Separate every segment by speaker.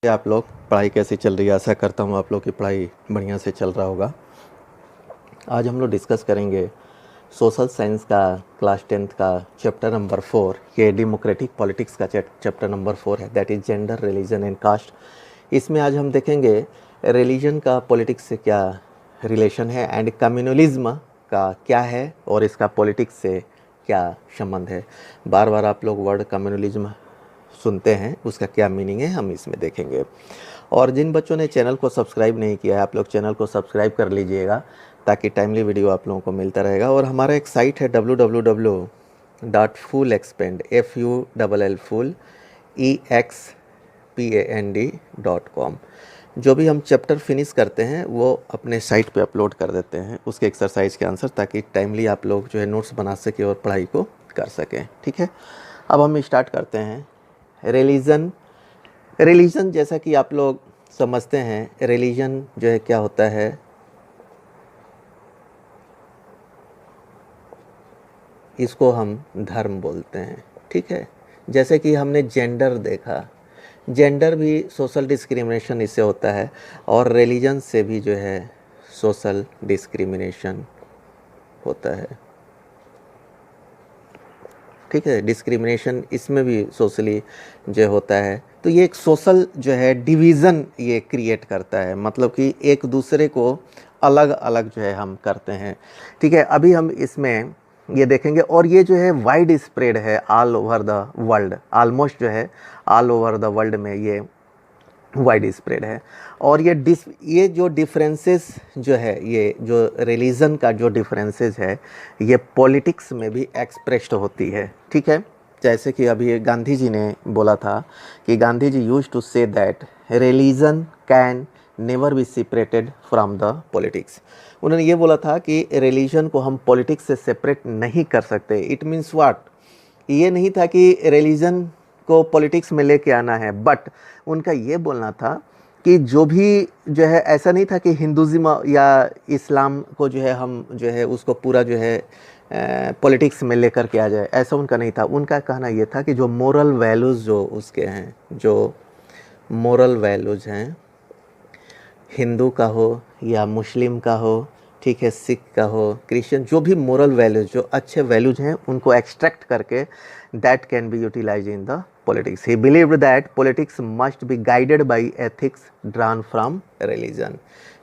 Speaker 1: आप लोग पढ़ाई कैसी चल रही है। आशा करता हूँ आप लोग की पढ़ाई बढ़िया से चल रहा होगा। आज हम लोग डिस्कस करेंगे सोशल साइंस का क्लास 10th का चैप्टर नंबर 4। ये डेमोक्रेटिक पॉलिटिक्स का चैप्टर नंबर 4 है, that is gender, religion and caste. इसमें आज हम देखेंगे रिलीजन का पॉलिटिक्स से क्या रिलेशन है एंड कम्युनलिज्म का क्या है और इसका पॉलिटिक्स से क्या संबंध है। बार बार आप लोग वर्ड कम्युनलिज्म सुनते हैं, उसका क्या मीनिंग है हम इसमें देखेंगे। और जिन बच्चों ने चैनल को सब्सक्राइब नहीं किया है, आप लोग चैनल को सब्सक्राइब कर लीजिएगा ताकि टाइमली वीडियो आप लोगों को मिलता रहेगा। और हमारा एक साइट है www.fullexpand.com। जो भी हम चैप्टर फिनिश करते हैं वो अपने साइट पे अपलोड कर देते हैं, उसके एक्सरसाइज के आंसर, ताकि टाइमली आप लोग जो है नोट्स बना सके और पढ़ाई को कर सकें। ठीक है, अब हम स्टार्ट करते हैं। रिलीजन जैसा कि आप लोग समझते हैं, रिलीजन जो है क्या होता है। इसको हम धर्म बोलते हैं। ठीक है, जैसे कि हमने जेंडर देखा, जेंडर भी सोशल डिस्क्रिमिनेशन इससे होता है और रिलीजन से भी जो है सोशल डिस्क्रिमिनेशन होता है। ठीक है, डिस्क्रिमिनेशन इसमें भी सोशली जो होता है। तो ये एक सोशल जो है डिवीज़न ये क्रिएट करता है, मतलब कि एक दूसरे को अलग अलग जो है हम करते हैं। ठीक है, अभी हम इसमें ये देखेंगे और ये जो है वाइड स्प्रेड है all over the world, almost जो है ऑल ओवर द वर्ल्ड में ये वाइड स्प्रेड है। और ये जो डिफरेंसेस जो है, ये जो रिलीजन का जो डिफरेंसेस है, ये पॉलिटिक्स में भी एक्सप्रेस्ड होती है। ठीक है, जैसे कि अभी गांधी जी ने बोला था कि Gandhi ji used to say that religion can never be separated from the politics. उन्होंने ये बोला था कि रिलीजन को हम पॉलिटिक्स से सेपरेट नहीं कर सकते। इट मीन्स व्हाट, ये नहीं था कि रिलीजन को पॉलिटिक्स में लेके आना है, बट उनका ये बोलना था कि जो भी जो है, ऐसा नहीं था कि हिंदुज़्म या इस्लाम को जो है हम जो है उसको पूरा जो है पॉलिटिक्स में लेकर के आ जाए, ऐसा उनका नहीं था। उनका कहना ये था कि जो मोरल वैल्यूज़ जो उसके हैं, जो मोरल वैल्यूज़ हैं, हिंदू का हो या मुस्लिम का हो, ठीक है, सिख का हो, क्रिश्चियन, जो भी मोरल वैल्यूज़, जो अच्छे वैल्यूज़ हैं, उनको एक्सट्रैक्ट करके that can be utilize in the politics. He believed that politics must be guided by ethics drawn from religion.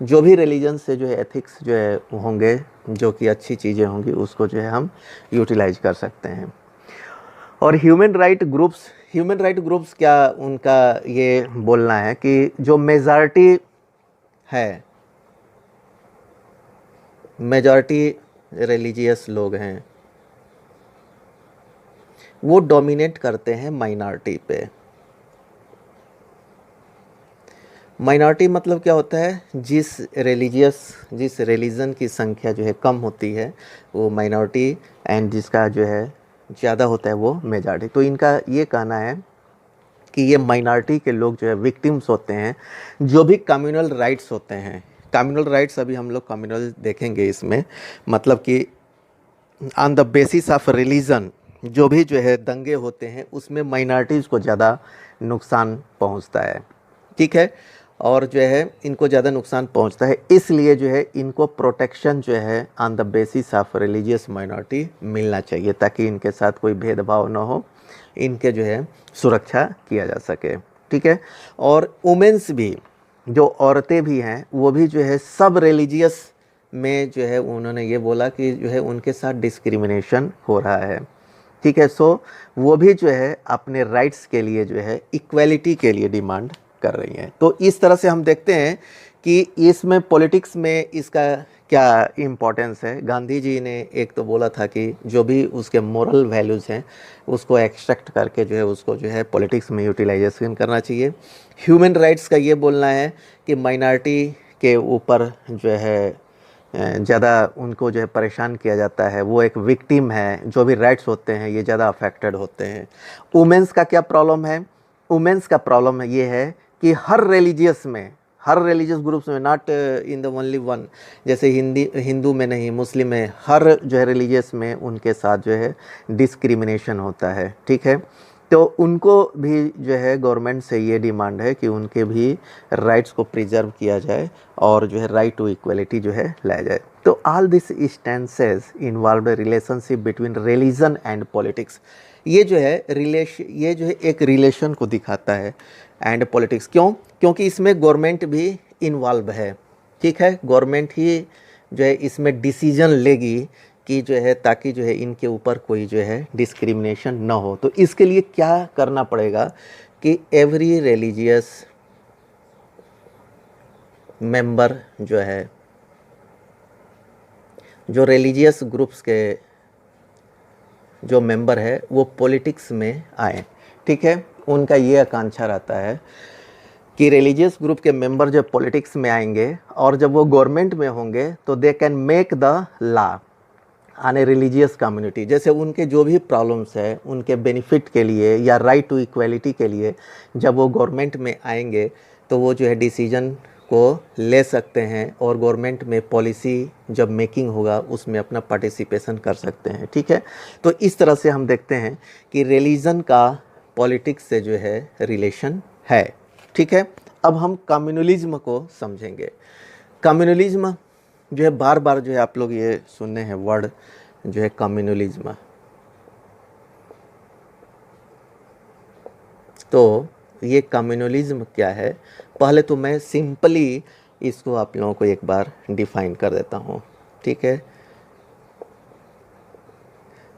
Speaker 1: जो भी रिलीजन से जो है एथिक्स जो है होंगे, जो कि अच्छी चीज़ें होंगी, उसको जो है हम यूटिलाइज कर सकते हैं। और ह्यूमन राइट ग्रुप्स क्या उनका ये बोलना है कि जो मेजॉरिटी है, मेजॉरिटी रिलीजियस लोग हैं, वो डोमिनेट करते हैं माइनॉरिटी पे। माइनॉरिटी मतलब क्या होता है, जिस रिलीजन की संख्या जो है कम होती है वो माइनॉरिटी, एंड जिसका जो है ज़्यादा होता है वो मेजॉरिटी। तो इनका ये कहना है कि ये माइनॉरिटी के लोग जो है विक्टिम्स होते हैं। जो भी कम्युनल राइट्स होते हैं, कम्युनल राइट्स अभी हम लोग कम्युनल देखेंगे इसमें, मतलब कि on the basis of religion जो भी जो है दंगे होते हैं, उसमें माइनॉरिटीज़ को ज़्यादा नुकसान पहुंचता है। ठीक है, और जो है इनको ज़्यादा नुकसान पहुंचता है, इसलिए जो है इनको प्रोटेक्शन जो है on the basis of religious minority मिलना चाहिए, ताकि इनके साथ कोई भेदभाव ना हो, इनके जो है सुरक्षा किया जा सके। ठीक है, और वुमेंस भी, जो औरतें भी हैं, वो भी जो है सब रिलीजियस में जो है उन्होंने ये बोला कि जो है उनके साथ डिस्क्रिमिनेशन हो रहा है। ठीक है, सो वो भी जो है अपने राइट्स के लिए जो है इक्वलिटी के लिए डिमांड कर रही हैं। तो इस तरह से हम देखते हैं कि इसमें पॉलिटिक्स में इसका क्या इम्पोर्टेंस है। गांधी जी ने एक तो बोला था कि जो भी उसके मोरल वैल्यूज़ हैं उसको एक्सट्रैक्ट करके जो है उसको जो है पॉलिटिक्स में यूटिलाइजेशन करना चाहिए। ह्यूमन राइट्स का ये बोलना है कि माइनॉरिटी के ऊपर जो है ज़्यादा उनको जो है परेशान किया जाता है, वो एक विक्टिम है, जो भी राइट्स होते हैं ये ज़्यादा अफेक्टेड होते हैं। वुमेंस का क्या प्रॉब्लम है, वुमेंस का प्रॉब्लम ये है कि हर रिलीजियस ग्रुप्स में, not in the only one, जैसे हिंदू में नहीं, मुस्लिम में, हर जो है रिलीजियस में उनके साथ जो है डिस्क्रिमिनेशन होता है। ठीक है, तो उनको भी जो है गवर्नमेंट से ये डिमांड है कि उनके भी राइट्स को प्रिजर्व किया जाए और जो है राइट टू इक्वलिटी जो है लाया जाए। तो all this stances involve relationship between religion and politics. ये जो है एक रिलेशन को दिखाता है एंड पॉलिटिक्स। क्यों? क्योंकि इसमें गवर्नमेंट भी इन्वॉल्व है, ठीक है। गवर्नमेंट ही जो है इसमें डिसीजन लेगी कि जो है ताकि जो है इनके ऊपर कोई जो है डिस्क्रिमिनेशन ना हो। तो इसके लिए क्या करना पड़ेगा कि एवरी रिलीजियस मेंबर जो है, जो रिलीजियस ग्रुप्स के जो मेंबर है वो पॉलिटिक्स में आए, ठीक है। उनका ये आकांक्षा रहता है कि रिलीजियस ग्रुप के मेंबर जब पॉलिटिक्स में आएंगे और जब वो गवर्नमेंट में होंगे तो they can make the law on a religious community. जैसे उनके जो भी प्रॉब्लम्स है उनके बेनिफिट के लिए या राइट टू इक्वलिटी के लिए जब वो गवर्नमेंट में आएंगे तो वो जो है डिसीजन को ले सकते हैं और गवर्नमेंट में पॉलिसी जब मेकिंग होगा उसमें अपना पार्टिसिपेशन कर सकते हैं, ठीक है। तो इस तरह से हम देखते हैं कि रिलीजन का पॉलिटिक्स से जो है रिलेशन है, ठीक है। अब हम कम्युनलिज्म को समझेंगे। कम्युनलिज्म जो है बार बार जो है आप लोग ये सुनने हैं वर्ड जो है कम्युनलिज्म। तो ये कम्युनलिज्म क्या है, पहले तो मैं सिंपली इसको आप लोगों को एक बार डिफाइन कर देता हूँ, ठीक है।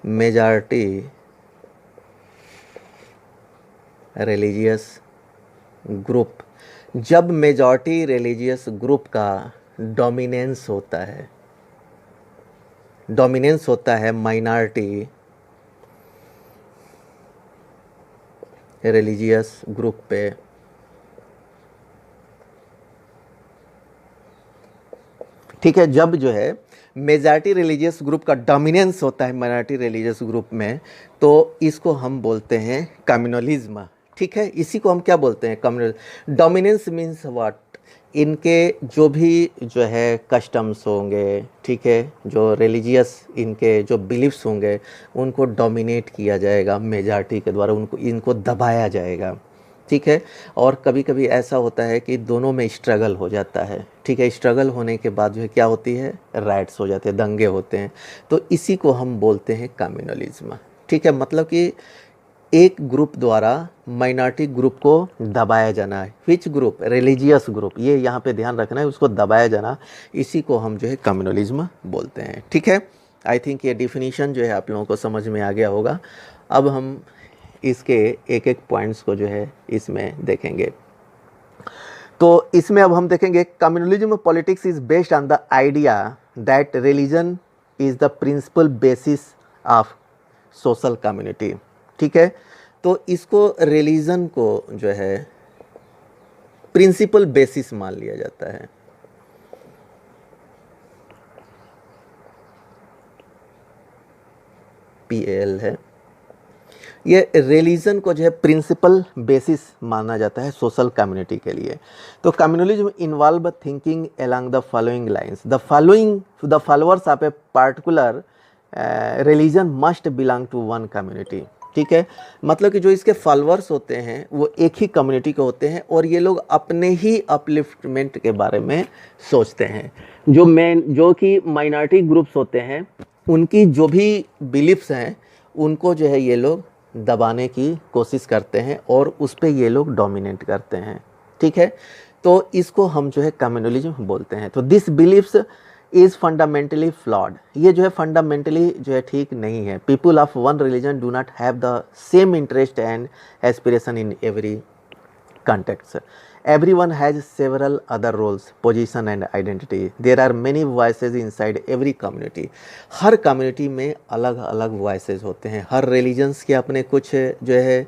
Speaker 1: मेजॉरिटी रिलीजियस ग्रुप, जब मेजॉरिटी रिलीजियस ग्रुप का डोमिनेंस होता है माइनॉरिटी रिलीजियस ग्रुप पे, ठीक है। जब जो है मेजॉरिटी रिलीजियस ग्रुप का डोमिनेंस होता है माइनॉरिटी रिलीजियस ग्रुप में, तो इसको हम बोलते हैं कम्युनलिज्म, ठीक है। इसी को हम क्या बोलते हैं, कम्युनल। डोमिनेंस मीन्स व्हाट, इनके जो भी जो है कस्टम्स होंगे, ठीक है, जो रिलीजियस इनके जो बिलीफ्स होंगे उनको डोमिनेट किया जाएगा मेजॉरिटी के द्वारा, इनको दबाया जाएगा, ठीक है। और कभी कभी ऐसा होता है कि दोनों में स्ट्रगल हो जाता है, ठीक है। स्ट्रगल होने के बाद जो है क्या होती है, राइट्स हो जाते हैं, दंगे होते हैं। तो इसी को हम बोलते हैं कम्युनलिज्म, ठीक है। मतलब कि एक ग्रुप द्वारा माइनॉरिटी ग्रुप को दबाया जाना है। विच ग्रुप, रिलीजियस ग्रुप, ये यहाँ पे ध्यान रखना है, उसको दबाया जाना, इसी को हम जो है कम्युनलिज्म बोलते हैं, ठीक है। आई थिंक ये डिफिनीशन जो है आप लोगों को समझ में आ गया होगा। अब हम इसके एक एक पॉइंट्स को जो है इसमें देखेंगे। तो इसमें अब हम देखेंगे communalism politics is based on the idea that religion is the principal basis of social community, ठीक है। तो इसको रिलीजन को जो है प्रिंसिपल बेसिस मान लिया जाता है। PAL है, ये रिलीजन को जो है प्रिंसिपल बेसिस माना जाता है सोशल कम्युनिटी के लिए। तो communalism involve thinking along the following lines, the followers of a particular religion must belong to one community, ठीक है। मतलब कि जो इसके फॉलोअर्स होते हैं वो एक ही कम्युनिटी के होते हैं और ये लोग अपने ही अपलिफ्टमेंट के बारे में सोचते हैं। जो कि माइनॉरिटी ग्रुप्स होते हैं उनकी जो भी बिलीफ्स हैं उनको जो है ये लोग दबाने की कोशिश करते हैं और उस पर ये लोग डोमिनेट करते हैं, ठीक है। तो इसको हम जो है कम्युनलिज्म बोलते हैं। तो this beliefs is fundamentally flawed, ये जो है फंडामेंटली जो है ठीक नहीं है। People of one religion do not have the same interest and aspiration in every context. Everyone has several other roles, position and identity. There are many voices inside every community. Her community में अलग अलग voices होते हैं। हर religions के अपने कुछ जो है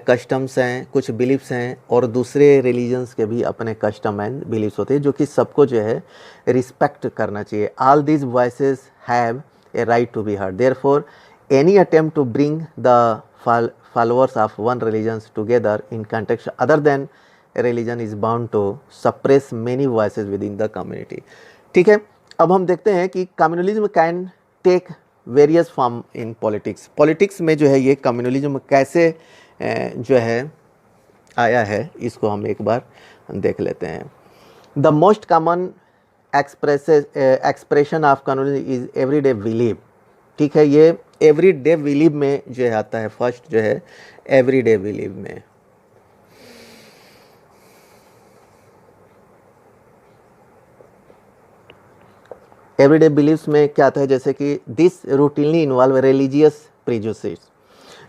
Speaker 1: कस्टम्स हैं, कुछ बिलीफ्स हैं और दूसरे रिलीजन्स के भी अपने कस्टम एंड बिलीफ्स होते हैं जो कि सबको जो है रिस्पेक्ट करना चाहिए। All these voices have a right to be heard. Therefore any attempt to bring the followers of one religion together in context other than religion is bound to suppress many voices within the community, ठीक है। अब हम देखते हैं कि communalism can take various form in politics. Politics में जो है ये कम्युनलिज्म कैसे जो है आया है, इसको हम एक बार देख लेते हैं। The most common expression of communism is everyday believe. ठीक है, ये एवरीडे बिलीव में जो है आता है, फर्स्ट जो है एवरीडे बिलीव में। एवरीडे बिलीव्स में क्या आता है, जैसे कि this routinely involve religious prejudice.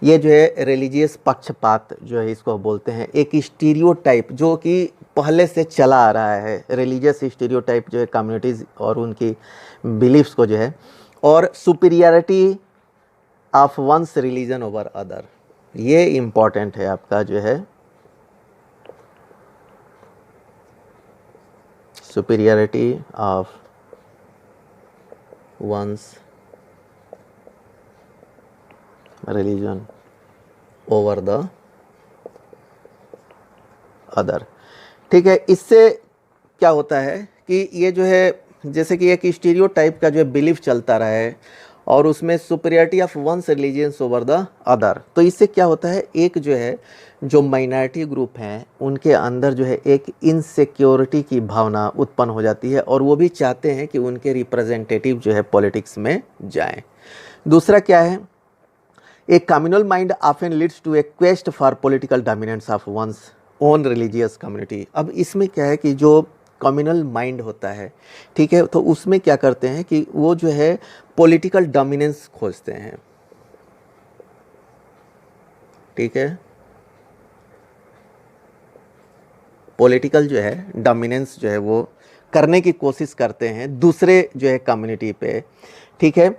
Speaker 1: ये जो है रिलीजियस पक्षपात जो है इसको बोलते हैं, एक स्टीरियोटाइप जो कि पहले से चला आ रहा है, रिलीजियस स्टीरियोटाइप जो है कम्युनिटीज़ और उनकी बिलीफ्स को जो है, और superiority of one's religion over other. ये इम्पॉर्टेंट है आपका जो है, superiority of one's religion over the other. ठीक है, इससे क्या होता है कि ये जो है जैसे कि एक स्टीरियोटाइप का जो है बिलीफ चलता रहा है और उसमें superiority of one's religions over the other. तो इससे क्या होता है, एक जो है जो माइनॉरिटी ग्रुप हैं उनके अंदर जो है एक इनसिक्योरिटी की भावना उत्पन्न हो जाती है और वो भी चाहते हैं कि उनके रिप्रेजेंटेटिव जो है पॉलिटिक्स में जाएं। दूसरा क्या है, A communal mind often leads to a quest for political dominance of one's own religious community। अब इसमें क्या है कि जो कम्युनल माइंड होता है, ठीक है, तो उसमें क्या करते हैं कि वो जो है पॉलिटिकल डोमिनेंस खोजते हैं। ठीक है, पॉलिटिकल जो है डोमिनेंस जो है वो करने की कोशिश करते हैं दूसरे जो है कम्युनिटी पे। ठीक है,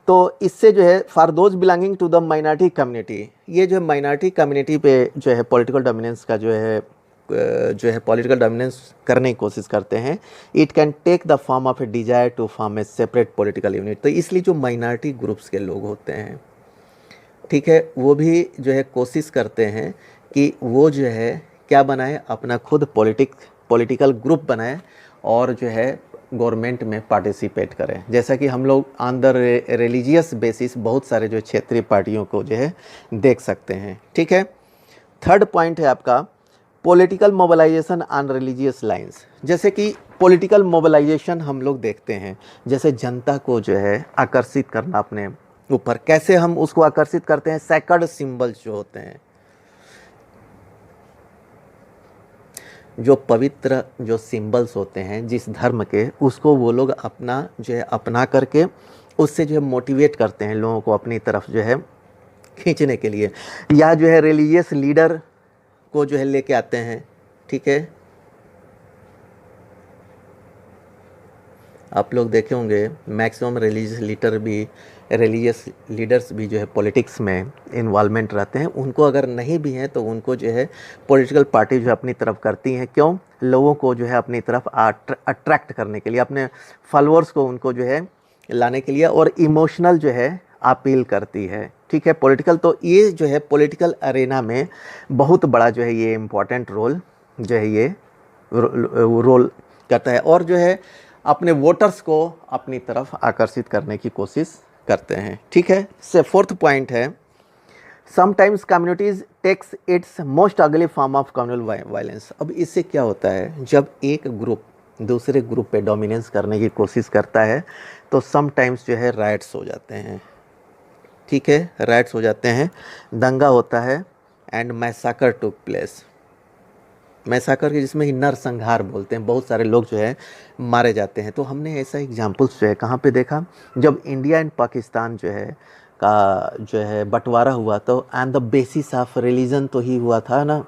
Speaker 1: तो इससे जो है for those belonging to the minority community, ये जो माइनॉरिटी कम्युनिटी पे जो है पॉलिटिकल डोमिनेंस का जो है पॉलिटिकल डोमिनेंस करने की कोशिश करते हैं। It can take the form of a desire to form a separate political unit. तो इसलिए जो माइनॉरिटी ग्रुप्स के लोग होते हैं, ठीक है, वो भी जो है कोशिश करते हैं कि वो जो है क्या बनाए, अपना खुद पॉलिटिकल ग्रुप बनाए और जो है गवर्नमेंट में पार्टिसिपेट करें। जैसा कि हम लोग ऑन द रिलीजियस बेसिस बहुत सारे जो क्षेत्रीय पार्टियों को जो है देख सकते हैं। ठीक है, थर्ड पॉइंट है आपका political mobilization on religious lines. जैसे कि पॉलिटिकल मोबिलाइजेशन हम लोग देखते हैं, जैसे जनता को जो है आकर्षित करना अपने ऊपर, कैसे हम उसको आकर्षित करते हैं, सैक्रेड सिंबल्स जो होते हैं, जो पवित्र जो सिंबल्स होते हैं जिस धर्म के, उसको वो लोग अपना जो है अपना करके उससे जो है मोटिवेट करते हैं लोगों को अपनी तरफ जो है खींचने के लिए, या जो है रिलीजियस लीडर को जो है लेके आते हैं। ठीक है, आप लोग देखे होंगे मैक्सिमम रिलीजियस लीडर्स भी जो है पॉलिटिक्स में इन्वॉल्वमेंट रहते हैं। उनको अगर नहीं भी हैं तो उनको जो है पॉलिटिकल पार्टी जो है अपनी तरफ करती हैं। क्यों? लोगों को जो है अपनी तरफ अट्रैक्ट करने के लिए, अपने फॉलोअर्स को उनको जो है लाने के लिए, और इमोशनल जो है अपील करती है। ठीक है, पॉलिटिकल, तो ये जो है पॉलिटिकल अरेना में बहुत बड़ा जो है ये इम्पोर्टेंट रोल जो है ये रोल करता है, और जो है अपने वोटर्स को अपनी तरफ आकर्षित करने की कोशिश करते हैं। ठीक है, से फोर्थ पॉइंट है sometimes communities takes its most ugly form of communal violence. अब इससे क्या होता है, जब एक ग्रुप दूसरे ग्रुप पे डोमिनेंस करने की कोशिश करता है तो समटाइम्स जो है राइट्स हो जाते हैं। ठीक है, राइट्स हो जाते हैं, दंगा होता है, एंड मैसाकर टुक प्लेस। मैसाकर के जिसमें नरसंहार बोलते हैं, बहुत सारे लोग जो है मारे जाते हैं। तो हमने ऐसा एग्जाम्पल्स जो है कहाँ पे देखा, जब इंडिया एंड पाकिस्तान जो है का जो है बंटवारा हुआ, तो on the basis of religion तो ही हुआ था ना,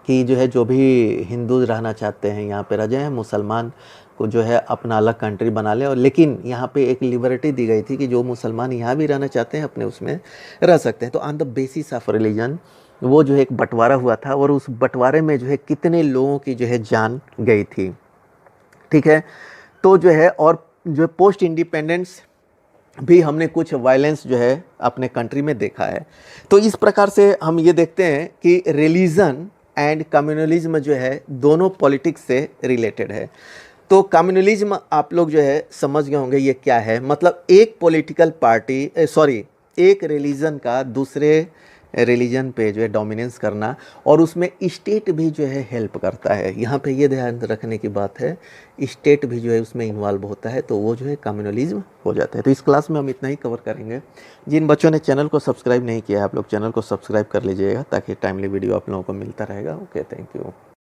Speaker 1: कि जो है जो भी हिंदू रहना चाहते हैं यहाँ पे रह जाएं, मुसलमान को जो है अपना अलग कंट्री बना लें। और लेकिन यहाँ पे एक लिबर्टी दी गई थी कि जो मुसलमान यहाँ भी रहना चाहते हैं अपने उसमें रह सकते हैं। तो on the basis of religion वो जो है एक बंटवारा हुआ था, और उस बंटवारे में जो है कितने लोगों की जो है जान गई थी। ठीक है, तो जो है और जो पोस्ट इंडिपेंडेंस भी हमने कुछ वायलेंस जो है अपने कंट्री में देखा है। तो इस प्रकार से हम ये देखते हैं कि रिलीजन एंड कम्युनलिज्म जो है दोनों पॉलिटिक्स से रिलेटेड है। तो कम्युनलिज्म आप लोग जो है समझ गए होंगे ये क्या है। मतलब एक पॉलिटिकल पार्टी एक रिलीजन का दूसरे रिलीजन पे जो है डोमिनेंस करना, और उसमें स्टेट भी जो है हेल्प करता है। यहाँ पे ये ध्यान रखने की बात है, स्टेट भी जो है उसमें इन्वॉल्व होता है, तो वो जो है कम्युनलिज्म हो जाता है। तो इस क्लास में हम इतना ही कवर करेंगे। जिन बच्चों ने चैनल को सब्सक्राइब नहीं किया है, आप लोग चैनल को सब्सक्राइब कर लीजिएगा ताकि टाइमली वीडियो आप लोगों को मिलता रहेगा। Okay, thank you.